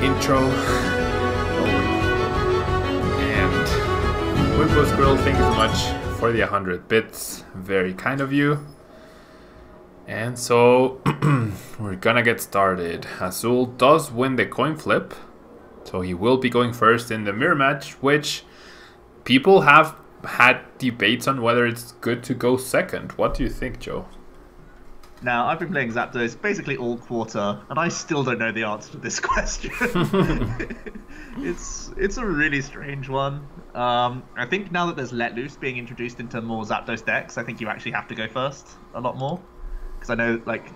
intro. And Wimbo Squirrel, thank you so much for the 100 bits. Very kind of you. And so we're gonna get started. Azul does win the coin flip, so he will be going first in the mirror match, which people have had debates on whether it's good to go second. What do you think, Joe? Now, I've been playing Zapdos basically all quarter, and I still don't know the answer to this question. It's a really strange one. I think now that there's Let Loose being introduced into more Zapdos decks, I think you actually have to go first a lot more. Because I know, like,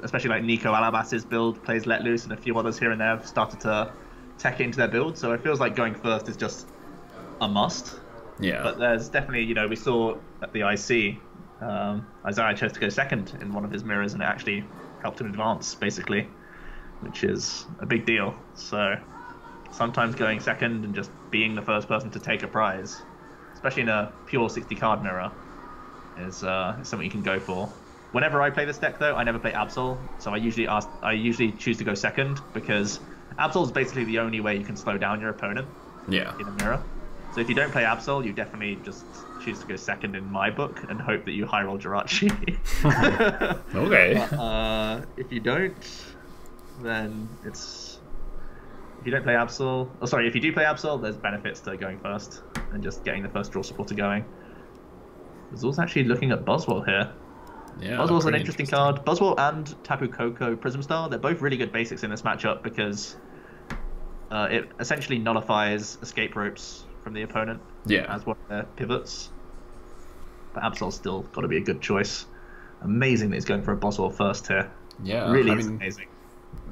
especially like Nico Alabas's build plays Let Loose, and a few others here and there have started to tech it into their build, so it feels like going first is just a must. Yeah. But there's definitely, you know, we saw at the IC, Isaiah chose to go second in one of his mirrors, and it actually helped him advance, basically, which is a big deal. So sometimes going second and just being the first person to take a prize, especially in a pure 60 card mirror, is something you can go for. Whenever I play this deck, though, I never play Absol, so I usually choose to go second, because Absol is basically the only way you can slow down your opponent in a mirror. So if you don't play Absol, you definitely just choose to go second in my book and hope that you high roll Jirachi. Okay. But, if you don't, then it's... If you don't play Absol... Oh, sorry, if you do play Absol, there's benefits to going first and just getting the first draw supporter going. Azul's actually looking at Buzzwole here. Yeah, Buzzwole's an interesting card. Buzzwole and Tapu Koko Prism Star, they're both really good basics in this matchup because it essentially nullifies escape ropes from the opponent as one of their pivots. But Absol's still got to be a good choice. Amazing that he's going for a Buzzwole first here. Yeah, really amazing.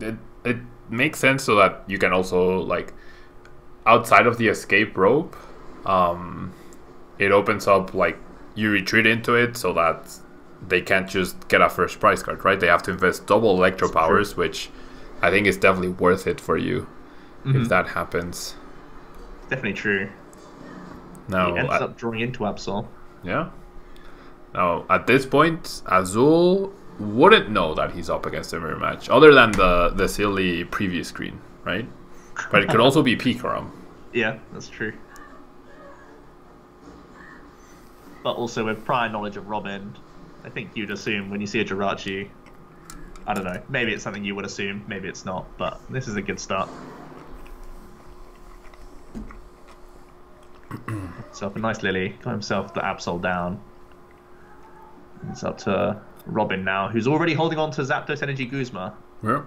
It makes sense so that you can also, like, outside of the escape rope, it opens up, like, you retreat into it so that they can't just get a first prize card, right? They have to invest double electro powers, which I think is definitely worth it for you if that happens. Definitely true. Now, he ends up drawing into Absol. Yeah. Now, at this point, Azul wouldn't know that he's up against a mirror match, other than the silly preview screen, right? But it could also be Pikarom. Yeah, that's true. But also with prior knowledge of Robin, I think you'd assume when you see a Jirachi, I don't know, maybe it's something you would assume, maybe it's not, but this is a good start. So a nice Lily, got himself the Absol down. It's up to Robin now, who's already holding on to Zapdos Energy Guzma. Yeah.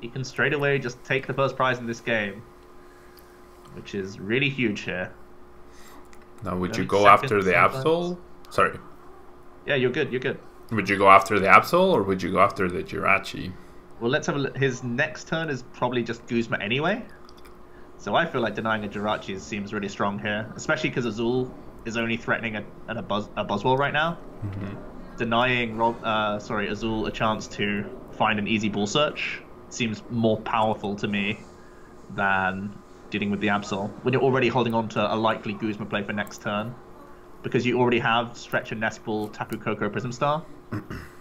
He can straight away just take the first prize in this game, which is really huge here. Now, would you go after the Absol? Sorry. Yeah, you're good, you're good. Would you go after the Absol, or would you go after the Jirachi? Well, let's have a look. His next turn is probably just Guzma anyway. So I feel like denying a Jirachi seems really strong here, especially because Azul is only threatening a Buzzwole right now. Denying Azul a chance to find an easy ball search seems more powerful to me than dealing with the Absol when you're already holding on to a likely Guzma play for next turn, because you already have Stretch and Nespal, Tapu Koko, Prism Star.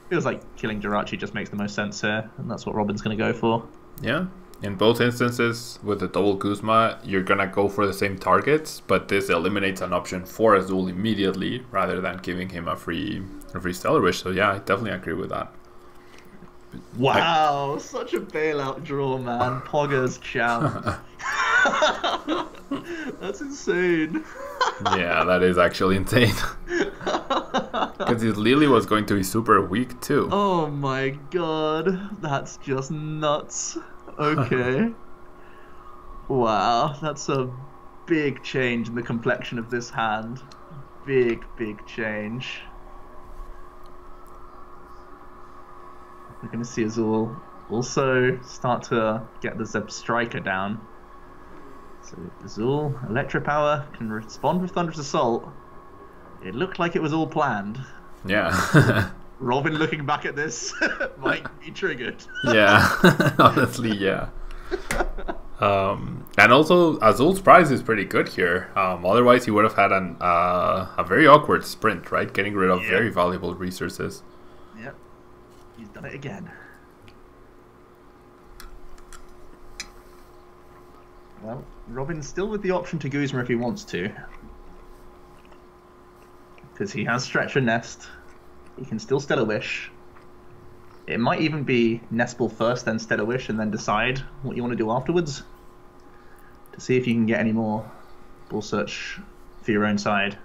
Feels like killing Jirachi just makes the most sense here, and that's what Robin's going to go for. Yeah. In both instances, with the double Guzma, you're going to go for the same targets, but this eliminates an option for Azul immediately, rather than giving him a free Stellar Wish. So yeah, I definitely agree with that. Wow, such a bailout draw, man. Pogger's champ. That's insane. Yeah, that is actually insane. Because his Lily was going to be super weak too. Oh my god, that's just nuts. Okay. Wow, that's a big change in the complexion of this hand. Big change. We're going to see Azul also start to get the Zeb Striker down. So Azul, Electro Power, can respond with Thunderous Assault. It looked like it was all planned. Yeah. Robin looking back at this might be triggered. Yeah, honestly, yeah. And also, Azul's prize is pretty good here. Otherwise, he would have had a very awkward sprint, right? Getting rid of very valuable resources. Yep. He's done it again. Well, Robin's still with the option to Guzma if he wants to. Because he has Stretcher Nest. He can still Stellar Wish. It might even be Nest Ball first, then Stellar Wish, and then decide what you want to do afterwards. To see if you can get any more Ball Search for your own side.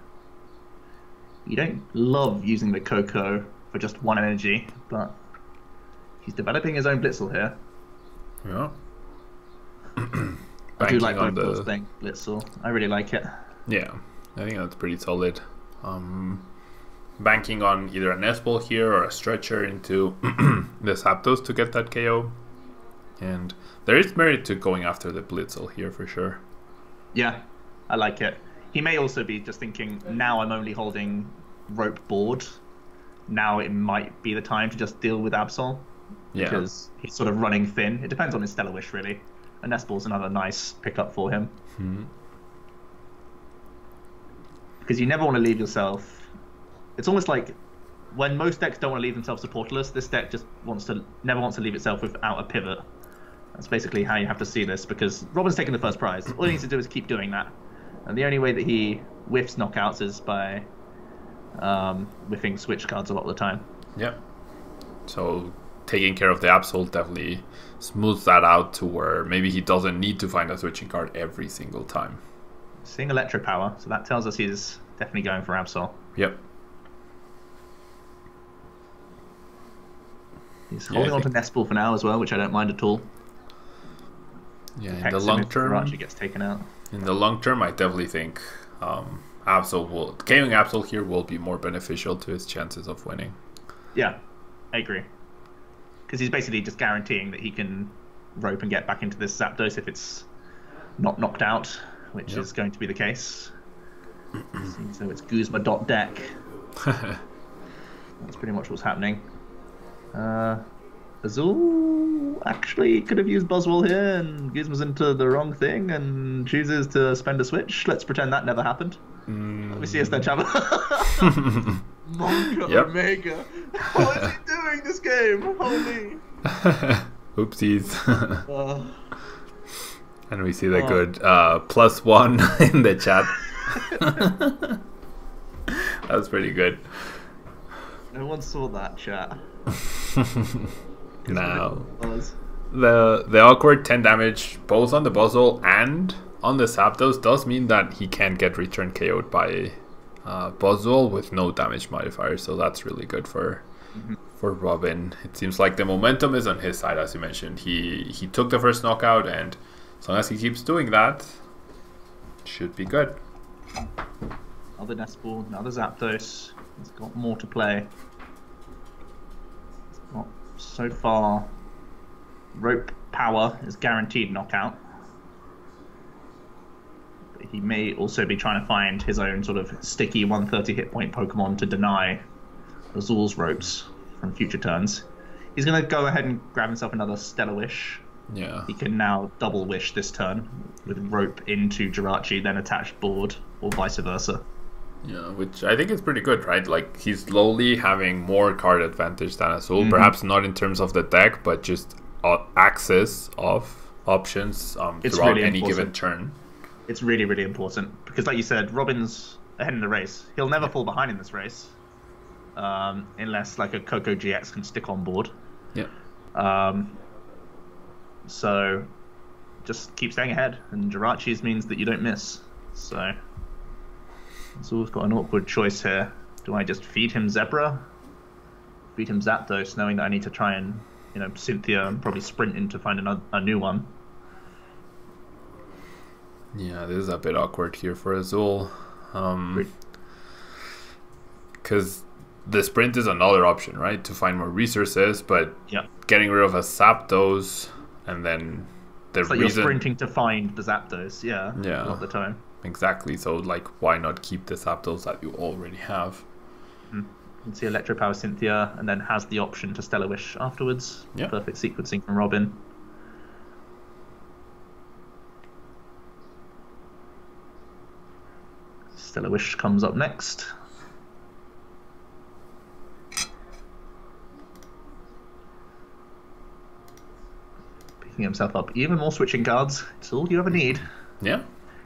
You don't love using the Coco for just one energy, but he's developing his own Blitzel here. Yeah. I do like both balls playing Blitzel. I really like it. Yeah, I think that's pretty solid. Banking on either a Nest Ball here or a Stretcher into the Zapdos to get that KO. And there is merit to going after the Blitzel here for sure. Yeah, I like it. He may also be just thinking, now I'm only holding Rope board. Now it might be the time to just deal with Absol. Yeah. Because he's sort of running thin. It depends on his Stellar Wish, really. And Nest Ball's another nice pickup for him. Because you never want to leave yourself... It's almost like when most decks don't want to leave themselves supportless, this deck just never wants to leave itself without a pivot. That's basically how you have to see this, because Robin's taking the first prize. All he needs to do is keep doing that. And the only way that he whiffs knockouts is by whiffing switch cards a lot of the time. Yeah. So taking care of the Absol definitely smooths that out to where maybe he doesn't need to find a switching card every single time. Seeing Electro Power, so that tells us he's definitely going for Absol. Yep. He's holding on to Nest Ball for now as well, which I don't mind at all. Yeah, in the long term, Jirachi gets taken out. In the long term, I definitely think Absol will KOing Absol here will be more beneficial to his chances of winning. Yeah, I agree. Because he's basically just guaranteeing that he can rope and get back into this Zapdos if it's not knocked out, which is going to be the case. Seems though it's Guzma.deck. That's pretty much what's happening. Azul actually could have used Buzzwole here, and Guzma's into the wrong thing and chooses to spend a switch. Let's pretend that never happened. Let me see a Sledgehammer. Monka Omega. What is he doing this game? Holy. Oopsies. And we see the good +1 in the chat. That was pretty good. No one saw that, chat. Now, the awkward 10 damage both on the Buzzwole and on the Zapdos does mean that he can get return KO'd by Buzzwole with no damage modifier, so that's really good for Robin. It seems like the momentum is on his side, as you mentioned. He took the first knockout, and as long as he keeps doing that, it should be good. Another Nest Ball, another Zapdos. He's got more to play. Well, so far, Rope Power is guaranteed knockout. But he may also be trying to find his own sort of sticky 130 hit point Pokemon to deny Azul's ropes from future turns. He's going to go ahead and grab himself another Stellar Wish. Yeah. He can now double wish this turn with Rope into Jirachi, then attached board, or vice versa. Yeah, which I think is pretty good, right? Like, he's slowly having more card advantage than Azul. Perhaps not in terms of the deck, but just access of options throughout really any given turn. It's really, really important. Because like you said, Robin's ahead in the race. He'll never fall behind in this race. Unless, like, a Coco GX can stick on board. Yeah. So, just keep staying ahead. And Jirachi's means that you don't miss. So... Azul's got an awkward choice here. Do I just feed him Zebra? Feed him Zapdos, knowing that I need to try and, Cynthia and probably sprint in to find a new one. Yeah, this is a bit awkward here for Azul. Because the sprint is another option, right? To find more resources, but getting rid of a Zapdos and then the it's like reason... you're sprinting to find the Zapdos, a lot of the time. Exactly, so like why not keep the Zapdos that you already have? You can see Electro Power Cynthia and then has the option to Stellar Wish afterwards. Perfect sequencing from Robin. Stellar Wish comes up next. picking himself up even more switching cards. It's all you ever need. Yeah.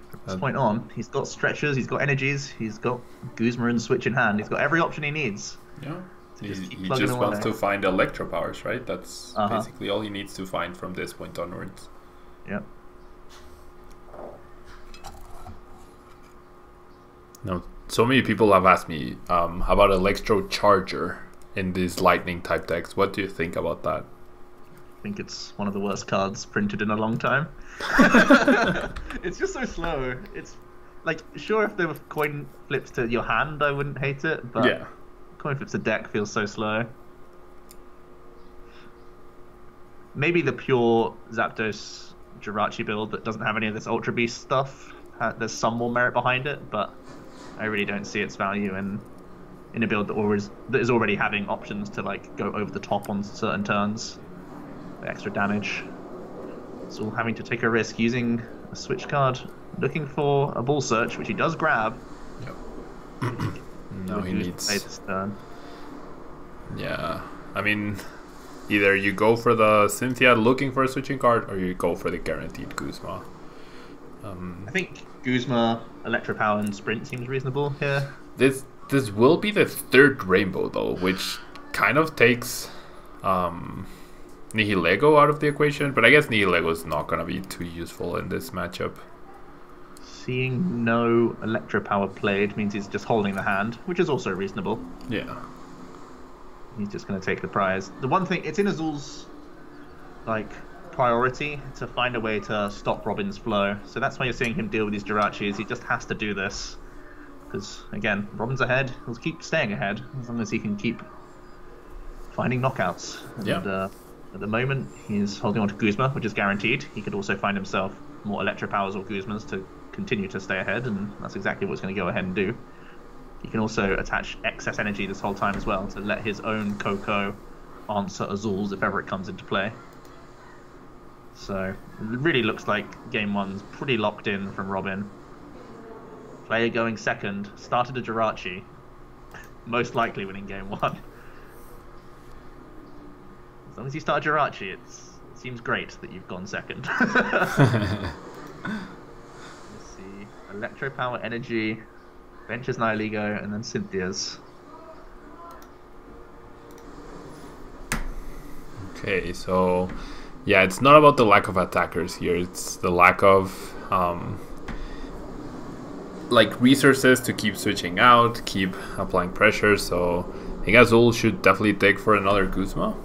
From this point on, he's got stretchers, he's got energies, he's got Guzma and Switch in hand. He's got every option he needs. Yeah. He Just just wants to find electro powers, right? That's Uh-huh. basically all he needs to find from this point onwards. Yep. No, so many people have asked me how about Electro Charger in these lightning type decks. What do you think about that? I think it's one of the worst cards printed in a long time. It's just so slow. It's like, sure, if there were coin flips to your hand, I wouldn't hate it, but Yeah. coin flips to deck feels so slow. Maybe the pure Zapdos Jirachi build that doesn't have any of this Ultra Beast stuff, there's some more merit behind it, but I really don't see its value in a build that is already having options to like go over the top on certain turns, extra damage. It's all having to take a risk using a switch card, looking for a ball search, which he does grab. Yep. No, he needs. Play this turn. Yeah, I mean, either you go for the Cynthia looking for a switching card, or you go for the guaranteed Guzma. I think Guzma, Electro Power, and Sprint seems reasonable here. This will be the third rainbow though, which kind of takes Nihilego out of the equation, but I guess Nihilego is not gonna be too useful in this matchup. Seeing no Electro Power played means he's just holding the hand, which is also reasonable. Yeah. He's just going to take the prize. The one thing, it's in Azul's like priority to find a way to stop Robin's flow. So that's why you're seeing him deal with these Jirachis. He just has to do this. Because, again, Robin's ahead. He'll keep staying ahead as long as he can keep finding knockouts. And Yeah. At the moment, he's holding on to Guzma, which is guaranteed. He could also find himself more Electro Powers or Guzmas to continue to stay ahead, and that's exactly what he's going to go ahead and do. He can also attach excess energy this whole time as well to let his own Coco answer Azul's if ever it comes into play. So it really looks like game one's pretty locked in from Robin. Player going second, started a Jirachi, most likely winning game one. As long as you start a Jirachi, it seems great that you've gone second. Let's see, Electro Power, Energy, Benches Nihilego, and then Cynthia's. Okay, so yeah, it's not about the lack of attackers here. It's the lack of like resources to keep switching out, keep applying pressure. So I think Azul should definitely take for another Guzma.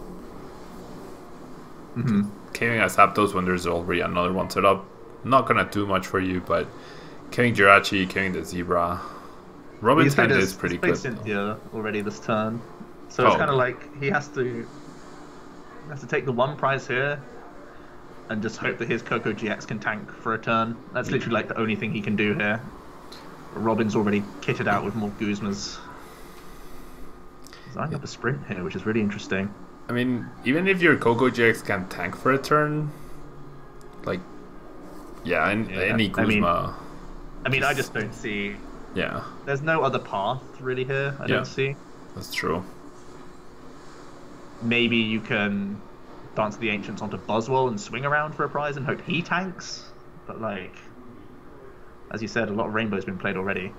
Killing a Zapdos when there's already another one set up, not gonna do much for you, but killing Jirachi, killing the Zebra. Robin's hand is pretty good. He's played Cynthia already this turn, so it's kind of like he has to take the one prize here and just hope that his Coco GX can tank for a turn. That's literally like the only thing he can do here. Robin's already kitted out with more Guzmas. He's eyeing up a Sprint here, which is really interesting. I mean, even if your Coco GX can tank for a turn, like, yeah, any Guzma. I mean, I just don't see. Yeah. There's no other path really here. I don't see. That's true. Maybe you can dance the Ancients onto Buzzwole and swing around for a prize and hope he tanks. But like, as you said, a lot of Rainbow's been played already.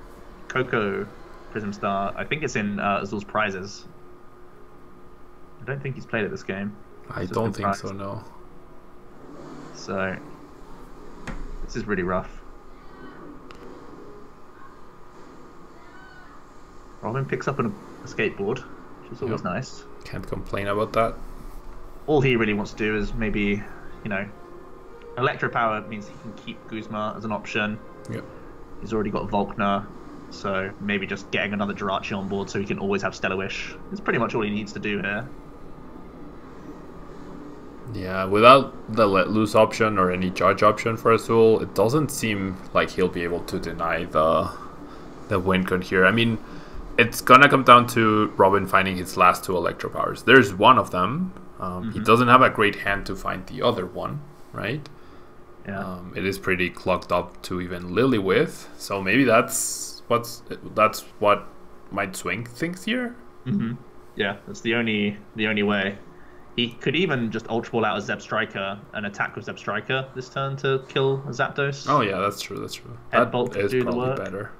Coco, Prism Star, I think it's in Azul's prizes. I don't think he's played it this game. I don't think so, no. So, this is really rough. Robin picks up a skateboard, which is always nice. Can't complain about that. All he really wants to do is maybe, Electro Power means he can keep Guzma as an option. Yep. He's already got Volkner, so maybe just getting another Jirachi on board so he can always have Stellar Wish. It's pretty much all he needs to do here. Yeah, without the let loose option or any judge option for Azul, it doesn't seem like he'll be able to deny the win con here. I mean, it's gonna come down to Robin finding his last two Electro Powers. There's one of them. He doesn't have a great hand to find the other one, right? Yeah. It is pretty clogged up to even Lily with, so maybe that's what might swing things here. Yeah, that's the only way. He could even just Ultra Ball out a Zeb Striker and attack with Zeb Striker this turn to kill a Zapdos. Oh yeah, that's true. That's true. Headbolt That is do the probably work. better.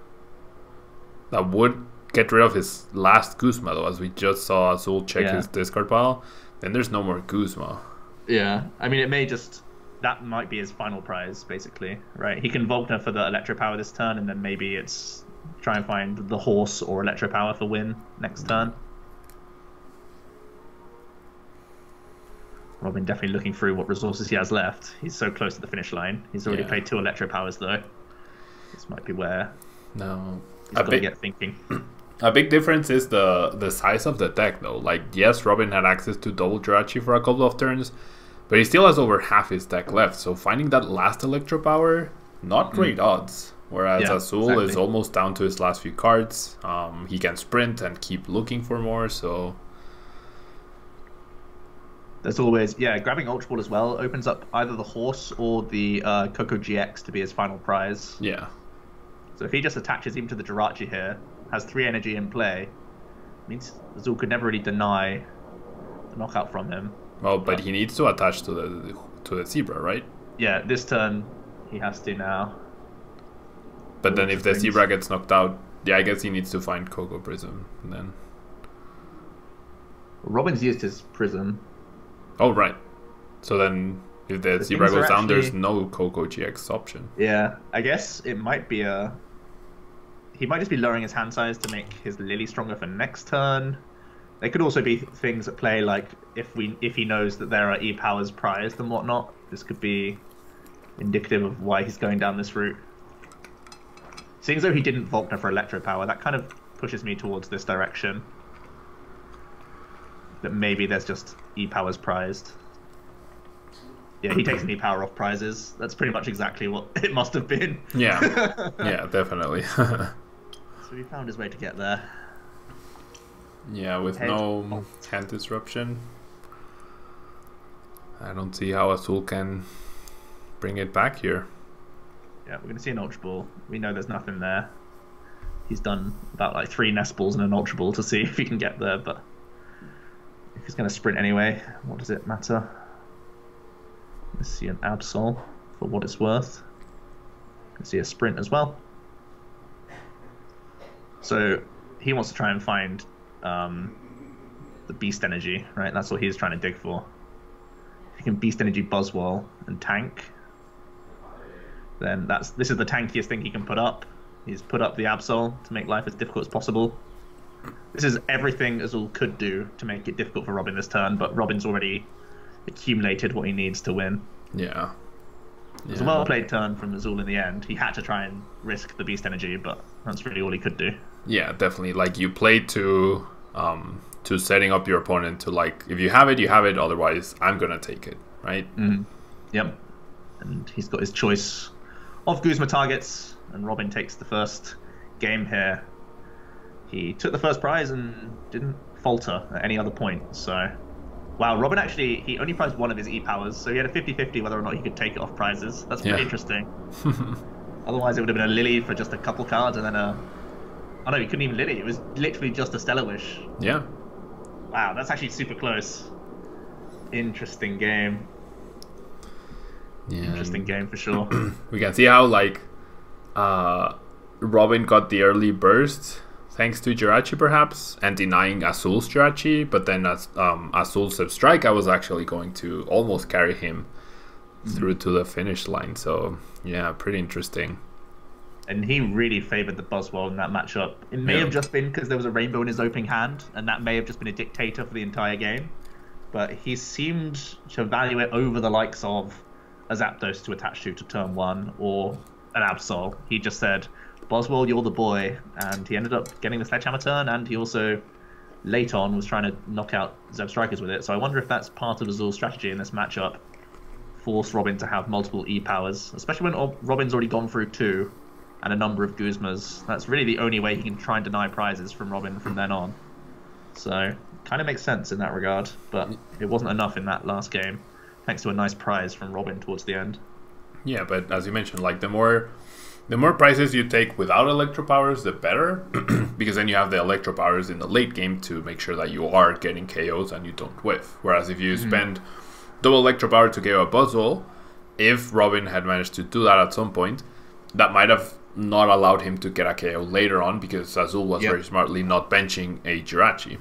That would get rid of his last Guzma though, as we just saw Azul check his discard pile. Then there's no more Guzma. Yeah, I mean, it may just... That might be his final prize, basically, right? He can Volkner for the Electro Power this turn, and then maybe it's try and find the Horse or Electro Power for win next turn. Robin definitely looking through what resources he has left. He's so close to the finish line. He's already played 2 Electro Powers, though. This might be where he's got to get thinking. A big difference is the size of the deck, though. Like, yes, Robin had access to double Jirachi for a couple of turns, but he still has over half his deck left. So finding that last Electro Power, not great odds. Whereas Azul is almost down to his last few cards. He can sprint and keep looking for more, so... There's always, grabbing Ultra Ball as well opens up either the Horse or the Coco GX to be his final prize. Yeah. So if he just attaches even to the Jirachi here, has 3 energy in play, means Azul could never really deny the knockout from him. Well, but he needs to attach to the Zebra, right? Yeah, this turn he has to now. But then if the Zebra gets knocked out, I guess he needs to find Coco Prism then. Robin's used his Prism. Oh, right. So then if the Zebra goes down, there's no Coco GX option. Yeah, I guess it might be a... He might just be lowering his hand size to make his Lily stronger for next turn. There could also be things at play, like if he knows that there are E-Powers prized and whatnot. This could be indicative of why he's going down this route. Seeing as though he didn't Volkner for Electro Power, that kind of pushes me towards this direction. That maybe there's just E-Powers prized. Yeah, he takes an E-Power off prizes. That's pretty much exactly what it must have been. Yeah, yeah, definitely. So he found his way to get there. Yeah, with no hand disruption. I don't see how Azul can bring it back here. Yeah, we're going to see an Ultra Ball. We know there's nothing there. He's done about like 3 Nest Balls and an Ultra Ball to see if he can get there, but if he's going to sprint anyway, what does it matter? Let's see an Absol for what it's worth. Let's see a sprint as well. So he wants to try and find the Beast Energy, right? That's what he's trying to dig for. If he can Beast Energy Buzzwole and tank, then this is the tankiest thing he can put up. He's put up the Absol to make life as difficult as possible. This is everything Azul could do to make it difficult for Robin this turn, but Robin's already accumulated what he needs to win. Yeah. It was a well-played turn from Azul in the end. He had to try and risk the Beast Energy, but that's really all he could do. Yeah, definitely. Like, you play to setting up your opponent to, like, if you have it, you have it, otherwise I'm gonna take it, right? Yep. And he's got his choice of Guzma targets, and Robin takes the first game here. He took the first prize and didn't falter at any other point, so... Wow, Robin actually, he only prized 1 of his E-Powers, so he had a 50-50 whether or not he could take it off prizes. That's pretty interesting. Otherwise it would have been a Lily for just a couple cards and then a... Oh no, he couldn't even Lily, it was literally just a Stellar Wish. Yeah. Wow, that's actually super close. Interesting game. Yeah. Interesting game for sure. We can see how, like, Robin got the early burst thanks to Jirachi perhaps, and denying Azul's Jirachi, but then as Azul's Strike, I was actually going to almost carry him through to the finish line. So yeah, pretty interesting. And he really favoured the Buzzwole in that matchup. It may have just been because there was a rainbow in his opening hand, and that may have just been a dictator for the entire game. But he seemed to value it over the likes of a Zapdos to attach to turn 1 or an Absol. He just said, Buzzwole, you're the boy, and he ended up getting the Sledgehammer turn, and he also, late on, was trying to knock out Zeb Strikers with it. So I wonder if that's part of Azul's strategy in this matchup. Force Robin to have multiple E-Powers, especially when Robin's already gone through 2 and a number of Guzmas. That's really the only way he can try and deny prizes from Robin from then on. So, kind of makes sense in that regard, but it wasn't enough in that last game, thanks to a nice prize from Robin towards the end. Yeah, but as you mentioned, like, the more The more prizes you take without electro powers, the better, because then you have the electro powers in the late game to make sure that you are getting KOs and you don't whiff. Whereas if you spend double electro power to KO a Buzzwole, if Robin had managed to do that at some point, that might have not allowed him to get a KO later on, because Azul was very smartly not benching a Jirachi.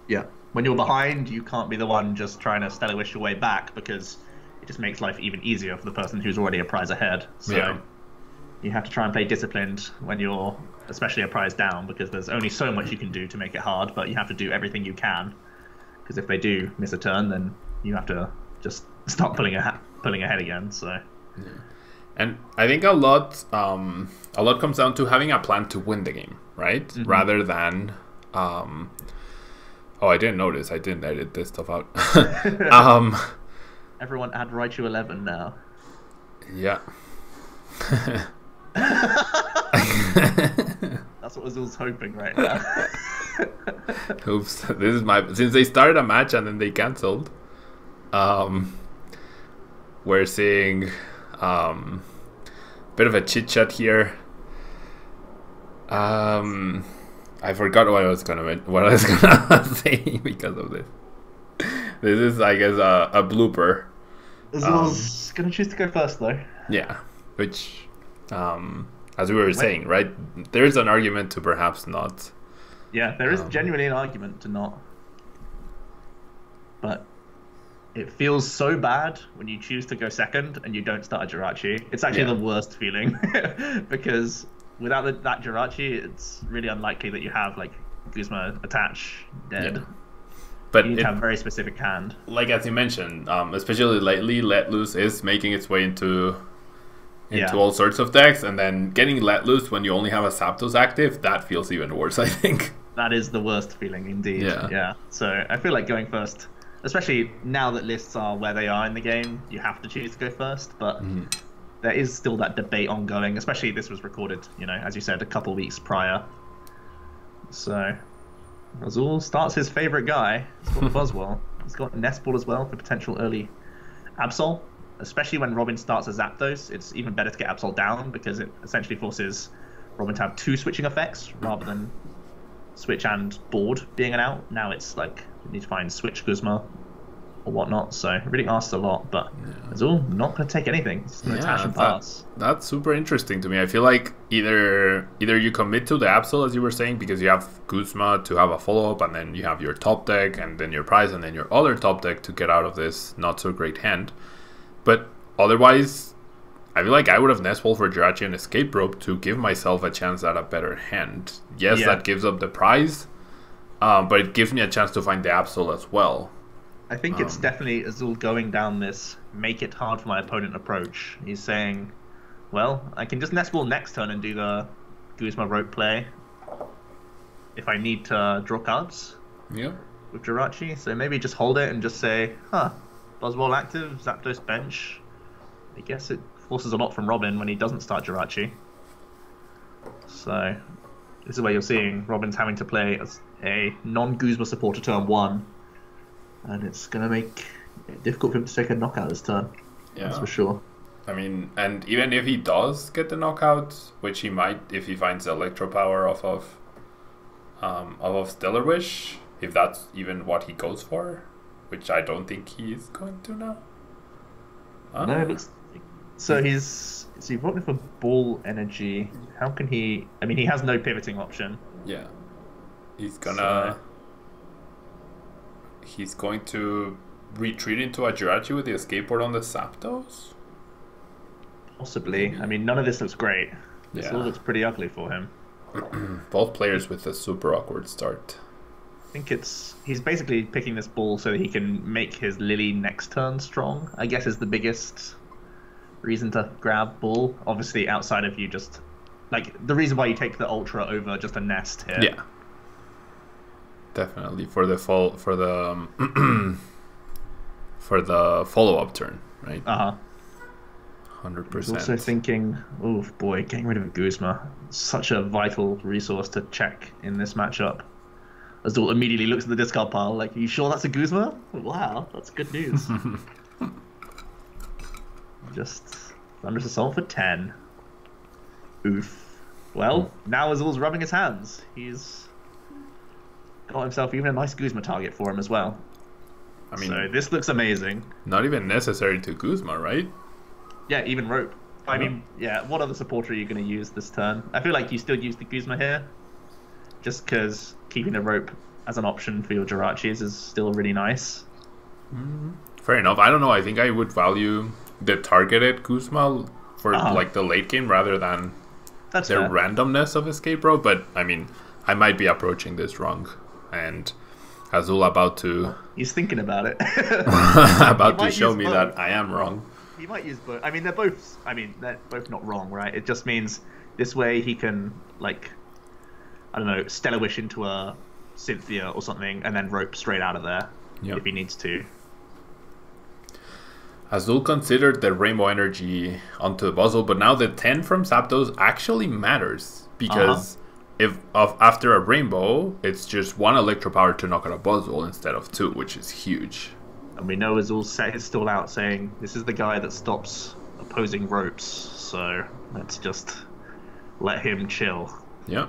Yeah. When you're behind, you can't be the one just trying to Stellar Wish your way back, because it just makes life even easier for the person who's already a prize ahead. So you have to try and play disciplined when you're especially a prize down, because there's only so much you can do to make it hard, but you have to do everything you can, because if they do miss a turn, then you have to just start pulling ahead again. So and I think a lot comes down to having a plan to win the game, right? Rather than oh, I didn't notice. I didn't edit this stuff out. Everyone add Raichu 11 now. Yeah. That's what Azul's hoping right now. Oops. This is since they started a match and then they cancelled. We're seeing bit of a chit chat here. I forgot what I was gonna say because of this. This is, I guess, a blooper. Azul's gonna choose to go first, though. Yeah, which, as we were saying, right? There is an argument to perhaps not. Yeah, there is genuinely an argument to not. But it feels so bad when you choose to go second and you don't start a Jirachi. It's actually the worst feeling because without that Jirachi, it's really unlikely that you have like Guzma attach dead. Yeah. But you need to have a very specific hand. Like as you mentioned, especially lately, Let Loose is making its way into all sorts of decks, and then getting Let Loose when you only have a Zapdos active, that feels even worse, I think. That is the worst feeling indeed. Yeah. So I feel like going first, especially now that lists are where they are in the game, you have to choose to go first, but there is still that debate ongoing, especially this was recorded, as you said, a couple weeks prior. So Azul starts his favorite guy. He's got Buzzwole. He's got Nest Ball as well for potential early Absol. Especially when Robin starts a Zapdos, it's even better to get Absol down because it essentially forces Robin to have two switching effects rather than switch and board being an out. Now it's like you need to find switch Guzma or whatnot. So it really asks a lot, but Azul not going to take anything. It's going to attach and pass. That's super interesting to me. I feel like either you commit to the Absol, as you were saying, because you have Guzma to have a follow-up, and then you have your top deck, and then your prize, and then your other top deck to get out of this not-so-great hand. But otherwise, I feel like I would have Nest Ball for Jirachi and Escape Rope to give myself a chance at a better hand. Yes, that gives up the prize, but it gives me a chance to find the Absol as well. I think it's definitely Azul going down this make it hard for my opponent approach. He's saying, well, I can just Nest Ball next turn and do the Guzma rope play if I need to draw cards with Jirachi. So maybe just hold it and just say, Buzzwole active, Zapdos bench. I guess it forces a lot from Robin when he doesn't start Jirachi. So this is where you're seeing Robin's having to play as a non-Guzma supporter turn 1. And it's going to make it difficult for him to take a knockout this turn. Yeah. That's for sure. I mean, and even if he does get the knockout, which he might if he finds the Electro Power off of Stellar Wish, if that's even what he goes for, which I don't think he is going to now. No, it looks... So he's voting for Ball Energy. How can he... I mean, he has no pivoting option. Yeah. He's gonna... He's going to retreat into a Jirachi with the escape board on the Zapdos? Possibly. I mean, none of this looks great. This all looks pretty ugly for him. Both players with a super awkward start. I think he's basically picking this ball so that he can make his Lily next turn strong, I guess is the biggest reason to grab ball. Obviously, outside of you just... Like, the reason why you take the Ultra over just a Nest here. Yeah. Definitely for the follow-up turn, right? 100%. He's also thinking, oh boy, getting rid of Guzma, such a vital resource to check in this matchup. Azul immediately looks at the discard pile, like, are you sure that's a Guzma? Wow, that's good news. Just Thunderous Assault for 10. Oof. Well, now Azul's rubbing his hands. He's got himself even a nice Guzma target for him as well. I mean, so this looks amazing. Not even necessary to Guzma, right? Yeah, even rope. I mean, yeah, what other supporter are you going to use this turn? I feel like you still use the Guzma here, just because keeping the rope as an option for your Jirachis is still really nice. Fair enough. I don't know. I think I would value the targeted Guzma for like the late game rather than That's the fair. randomness of Escape Rope. But I mean, I might be approaching this wrong, and Azul about to He's thinking about it. about to show me both. that I am wrong. He might use both. I mean, they're both not wrong, right? It just means this way he can, like, I don't know, Stellar Wish into a Cynthia or something, and then rope straight out of there if he needs to. Azul considered the Rainbow Energy onto the puzzle, but now the 10 from Zapdos actually matters because after a Rainbow, it's just one Electro Power to knock out a puzzle instead of 2, which is huge. And we know Azul set his stall out saying, this is the guy that stops opposing ropes, so let's just let him chill. Yeah.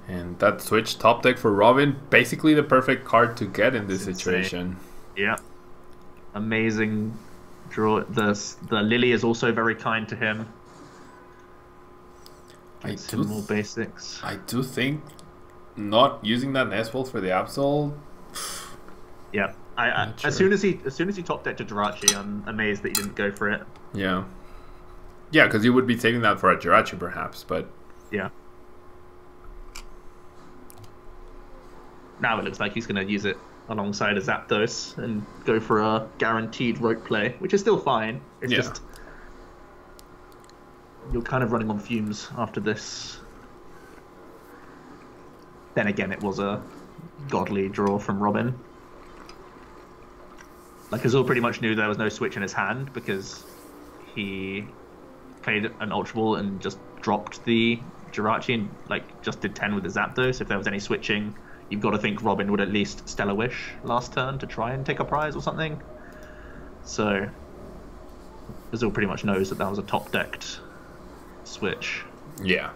And that switch top deck for Robin, basically the perfect card to get in this situation. Yeah. Amazing draw. The Lily is also very kind to him. Gives him more basics. I do think not using that Neswell for the Absol. Yeah. As soon as he top decked to Jirachi, I'm amazed that he didn't go for it. Yeah. Yeah, because you would be saving that for a Jirachi perhaps, but yeah. Now it looks like he's going to use it alongside a Zapdos and go for a guaranteed rope play, which is still fine. It's just you're kind of running on fumes after this. Then again, it was a godly draw from Robin. Like, Azul pretty much knew there was no switch in his hand because he played an Ultra Ball and just dropped the Jirachi and like just did 10 with the Zapdos. If there was any switching, you've got to think Robin would at least Stellar Wish last turn to try and take a prize or something. So Azul pretty much knows that was a top-decked switch. Yeah,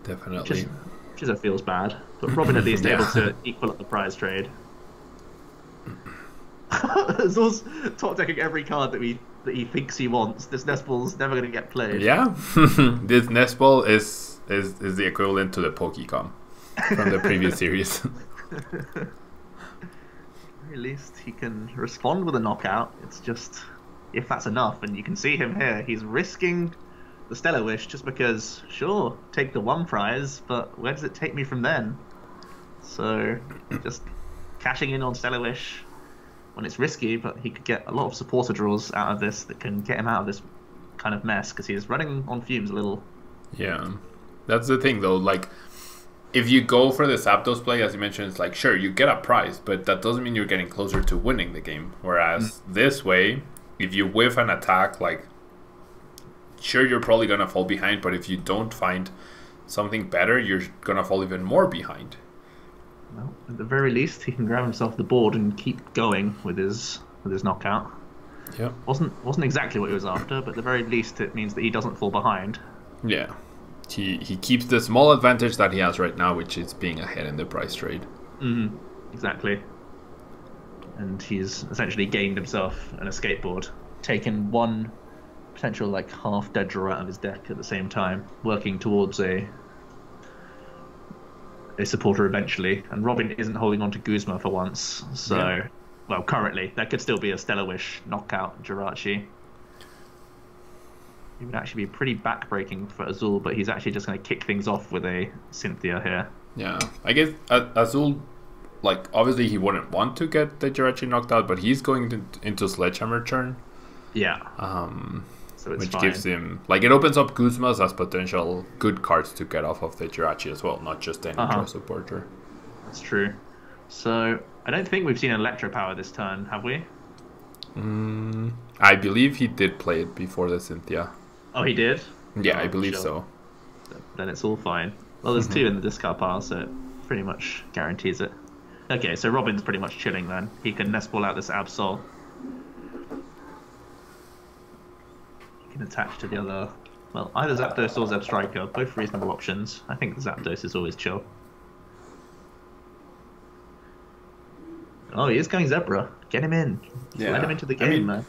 definitely. Which is feels bad. But Robin at least able to equal up the prize trade. Azul's top-decking every card that he thinks he wants. This nest ball's never going to get played. Yeah, this nest ball is the equivalent to the Pokecom from the previous series. At least he can respond with a knockout. It's just, if that's enough, and you can see him here, he's risking the Stellar Wish just because, sure, take the one prize, but where does it take me from then? So, just cashing in on Stellar Wish when it's risky, but he could get a lot of supporter draws out of this that can get him out of this kind of mess, because he's running on fumes a little. Yeah, that's the thing though, like, if you go for the Zapdos play, as you mentioned, it's like, sure, you get a prize, but that doesn't mean you're getting closer to winning the game. Whereas this way, if you whiff an attack, like, sure, you're probably going to fall behind, but if you don't find something better, you're going to fall even more behind. Well, at the very least, he can grab himself the board and keep going with his knockout. Yeah. Wasn't exactly what he was after, but at the very least, it means that he doesn't fall behind. Yeah. He keeps the small advantage that he has right now, which is being ahead in the price trade. Exactly. And he's essentially gained himself an escape board, taken one potential like half dead draw out of his deck at the same time, working towards a supporter eventually. And Robin isn't holding on to Guzma for once, so well, currently there could still be a Stellar Wish knockout Jirachi. It would actually be pretty backbreaking for Azul, but he's actually just going to kick things off with a Cynthia here. Yeah, I guess Azul, like, obviously he wouldn't want to get the Jirachi knocked out, but he's going into Sledgehammer turn. Yeah. So it's which fine. gives him, like, it opens up Guzmas as potential good cards to get off of the Jirachi as well, not just any draw supporter. That's true. So I don't think we've seen Electro Power this turn, have we? I believe he did play it before the Cynthia. Oh, he did? Yeah, I believe so. Then it's all fine. Well, there's 2 in the discard pile, so it pretty much guarantees it. Okay, so Robin's pretty much chilling then. He can nest ball out this Absol. He can attach to the other Well, either Zapdos or Zebstrika, both reasonable options. I think Zapdos is always chill. Oh, he is going Zebra. Get him in. Yeah. Let him into the game, man.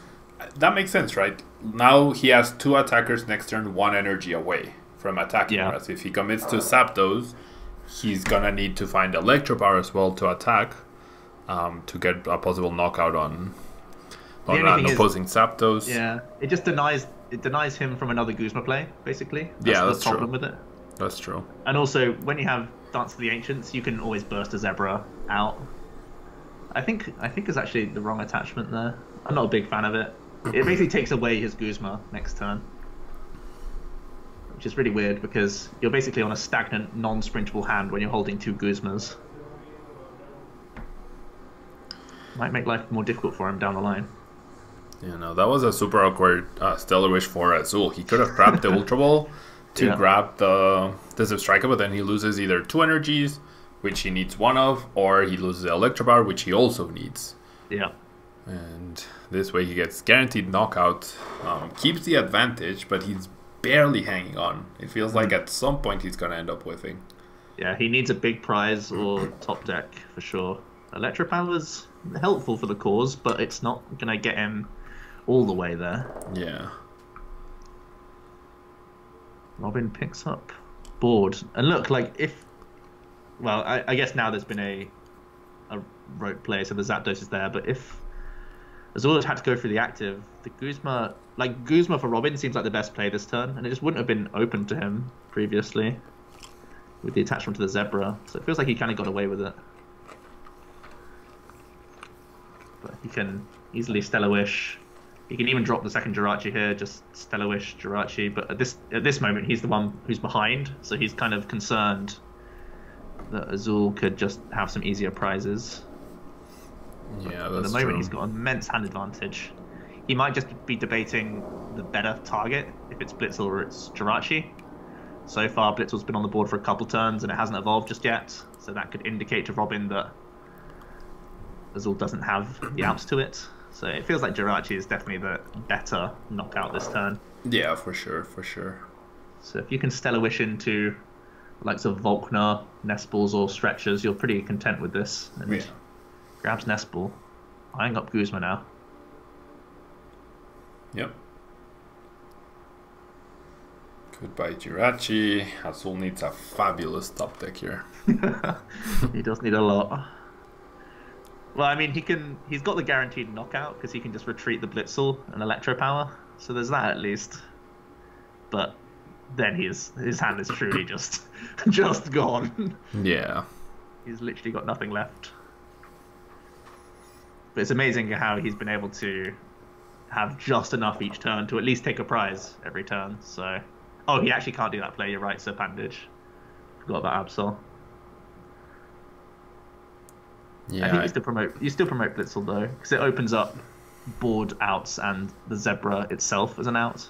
That makes sense, right? Now he has 2 attackers next turn, 1 energy away from attacking. Yeah. Whereas if he commits to Zapdos, he's gonna need to find Electro Power as well to attack, to get a possible knockout on an opposing Zapdos. Yeah, it just denies him from another Guzma play, basically. That's the problem with it. That's true. And also, when you have Dance of the Ancients, you can always burst a Zebra out. I think it's actually the wrong attachment there. I'm not a big fan of it. It basically takes away his Guzma next turn, which is really weird because you're basically on a stagnant, non-sprintable hand when you're holding 2 Guzmas. Might make life more difficult for him down the line. Yeah, no, that was a super awkward Stellar Wish for Azul. He could have grabbed the Ultra Ball to grab the Zebstrika, but then he loses either 2 energies, which he needs 1 of, or he loses the Electro Power, which he also needs. Yeah. And this way he gets guaranteed knockout, keeps the advantage, but he's barely hanging on. It feels like at some point he's going to end up whiffing. Yeah, he needs a big prize or top deck for sure. Electro Power's helpful for the cause, but it's not going to get him all the way there. Yeah. Robin picks up board. And look, like if... Well, I guess now there's been a rogue play, so the Zapdos is there, but if Azul had to go through the active, the Guzma... Like, Guzma for Robin seems like the best play this turn, and it just wouldn't have been open to him previously with the attachment to the Zebra. So it feels like he kind of got away with it. But he can easily Stellar Wish. He can even drop the second Jirachi here, just Stellar Wish, Jirachi. But at this moment, he's the one who's behind, so he's kind of concerned that Azul could just have some easier prizes. Yeah, but that's at the moment, true. he's got immense hand advantage. He might just be debating the better target, if it's Blitzel or it's Jirachi. So far, Blitzel's been on the board for a couple turns, and it hasn't evolved just yet. So that could indicate to Robin that Azul doesn't have the outs to it. So it feels like Jirachi is definitely the better knockout this turn. Yeah, for sure, for sure. So if you can Stellar Wish into the likes of Volkner, Nestballs, or Stretchers, you're pretty content with this. And grabs Nestball, eyeing up Guzma now. Yep. Goodbye, Jirachi. Azul needs a fabulous top deck here. He does need a lot. Well, I mean, he's got the guaranteed knockout because he can just retreat the Blitzel and Electro Power. So there's that at least. But then his hand is truly just gone. Yeah. He's literally got nothing left. But it's amazing how he's been able to have just enough each turn to at least take a prize every turn. So, oh, he actually can't do that play. You're right, Serpandage. Forgot about Absol. Yeah, I think you still promote Blitzel though, because it opens up board outs and the Zebra itself as an out.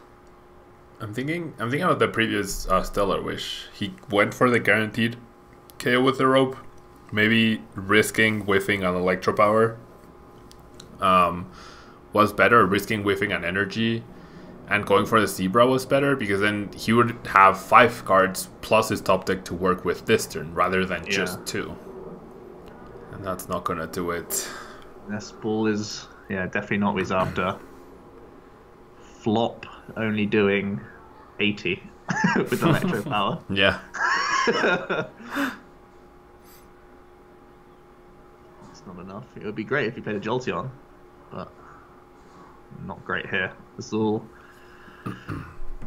I'm thinking about the previous Stellar Wish. He went for the guaranteed KO with the rope, maybe risking whiffing on Electro Power. Was better. Risking whiffing on energy, and going for the Zebra was better because then he would have 5 cards plus his top deck to work with this turn rather than just 2. And that's not gonna do it. Nestball is definitely not what he's after. Flop only doing 80 with Electro Power. Yeah. It's not enough. It would be great if you played a Jolteon, but not great here. Azul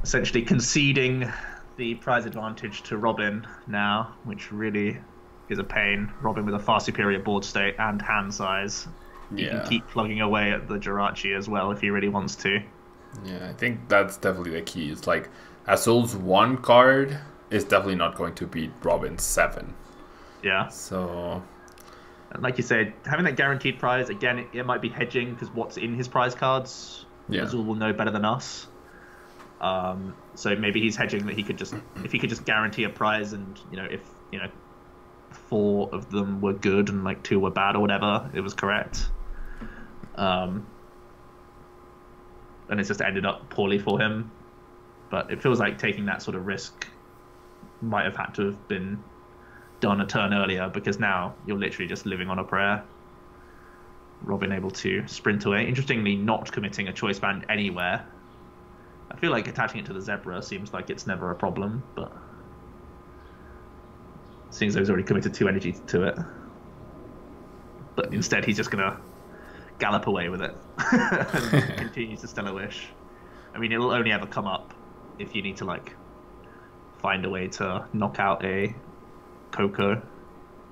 essentially conceding the prize advantage to Robin now, which really is a pain. Robin with a far superior board state and hand size. He can keep plugging away at the Jirachi as well if he really wants to. Yeah, I think that's definitely the key. It's like Azul's 1 card is definitely not going to beat Robin's 7. Yeah. So, and like you said, having that guaranteed prize, again, it might be hedging because what's in his prize cards, Azul will know better than us. So maybe he's hedging that if he could just guarantee a prize, and if 4 of them were good and like 2 were bad or whatever, it was correct. And it's just ended up poorly for him. But it feels like taking that sort of risk might have had to have been done a turn earlier, because now you're literally just living on a prayer. Robin able to sprint away. Interestingly, not committing a choice band anywhere. I feel like attaching it to the zebra seems like it's never a problem, but seems though he's already committed 2 energy to it. But instead he's just gonna gallop away with it and continue to Stellar Wish. I mean, it'll only ever come up if you need to like find a way to knock out a Coco,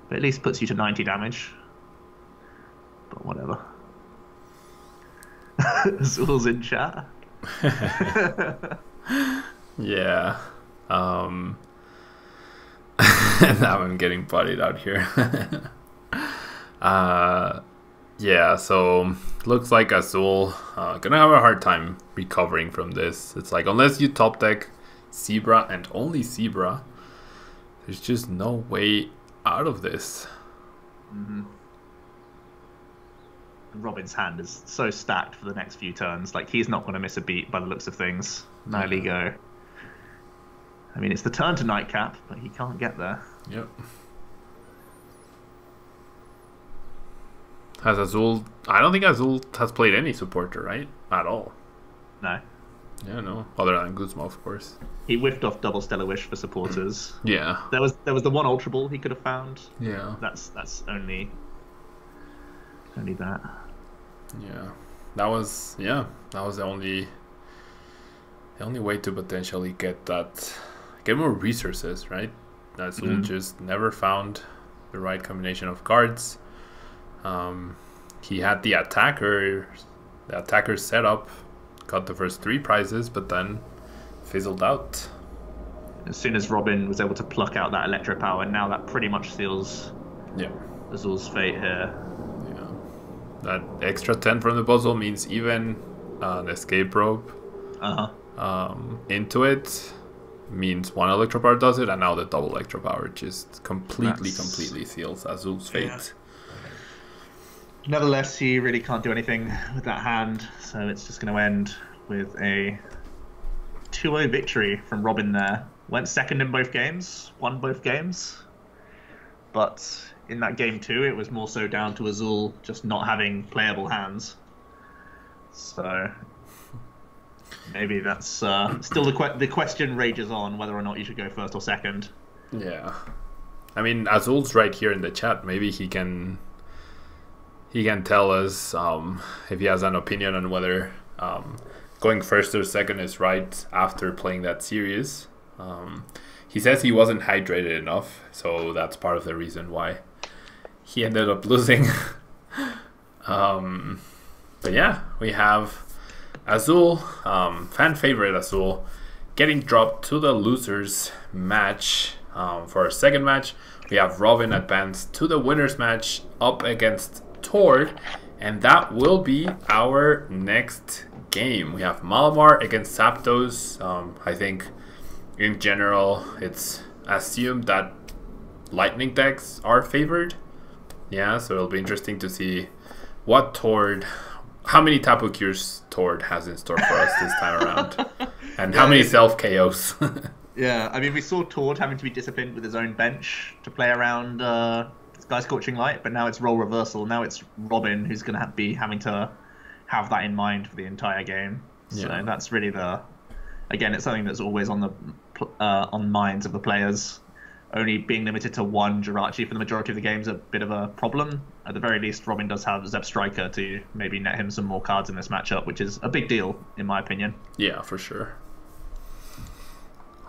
but at least puts you to 90 damage. But whatever. Azul's in chat. Yeah. Now I'm getting buddied out here. Yeah, so looks like Azul gonna have a hard time recovering from this. It's like, unless you top deck Zebra and only Zebra, there's just no way out of this. Mm-hmm. Robin's hand is so stacked for the next few turns. Like, he's not going to miss a beat by the looks of things. Nihiligo. I mean, it's the turn to Nightcap, but he can't get there. Yep. Has Azul... I don't think Azul has played any supporter, right? At all. No. Yeah, no. Other than Guzma, of course. He whiffed off double Stellar Wish for supporters. Yeah. There was the one Ultra Ball he could have found. Yeah. That's only that. Yeah. That was the only way to potentially get more resources, right? Azul just never found the right combination of cards. He had the attacker setup, got the first 3 prizes, but then fizzled out. As soon as Robin was able to pluck out that Electro Power, now that pretty much seals Azul's fate here. Yeah. That extra 10 from the puzzle means even an escape rope into it means 1 Electro Power does it, and now the double Electro Power just completely seals Azul's fate. Yeah. Nevertheless, he really can't do anything with that hand, so it's just going to end with a 2-0 victory from Robin there. Went second in both games, won both games, but in that game 2, it was more so down to Azul just not having playable hands. So maybe that's still the question rages on whether or not you should go first or second. Yeah, I mean, Azul's right here in the chat. Maybe he can tell us if he has an opinion on whether going first or second is right after playing that series. He says he wasn't hydrated enough, so that's part of the reason why he ended up losing. But yeah, we have Azul, fan favorite Azul, getting dropped to the losers match. For our second match, we have Robin advanced to the winners match up against Tord, and that will be our next game. We have Malamar against Zapdos. I think in general it's assumed that lightning decks are favored. Yeah, so it'll be interesting to see what how many Tapu Cures Tord has in store for us this time around, and how many self KOs. Yeah, I mean, we saw Tord having to be disciplined with his own bench to play around Sky Scorching Light, but now it's role reversal. Now it's Robin who's going to be having to have that in mind for the entire game. So that's really again, it's something that's always on minds of the players. Only being limited to 1 Jirachi for the majority of the game is a bit of a problem. At the very least, Robin does have Zeb Striker to maybe net him some more cards in this matchup, which is a big deal, in my opinion. Yeah, for sure.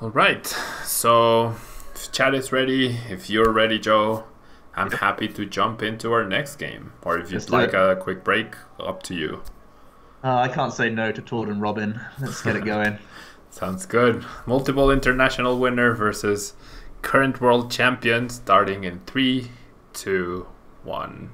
All right, so if chat is ready, if you're ready, Joe, I'm happy to jump into our next game. Or if you'd like a quick break, up to you. I can't say no to Tord and Robin. Let's get it going. Sounds good. Multiple international winner versus current world champion, starting in 3, 2, 1.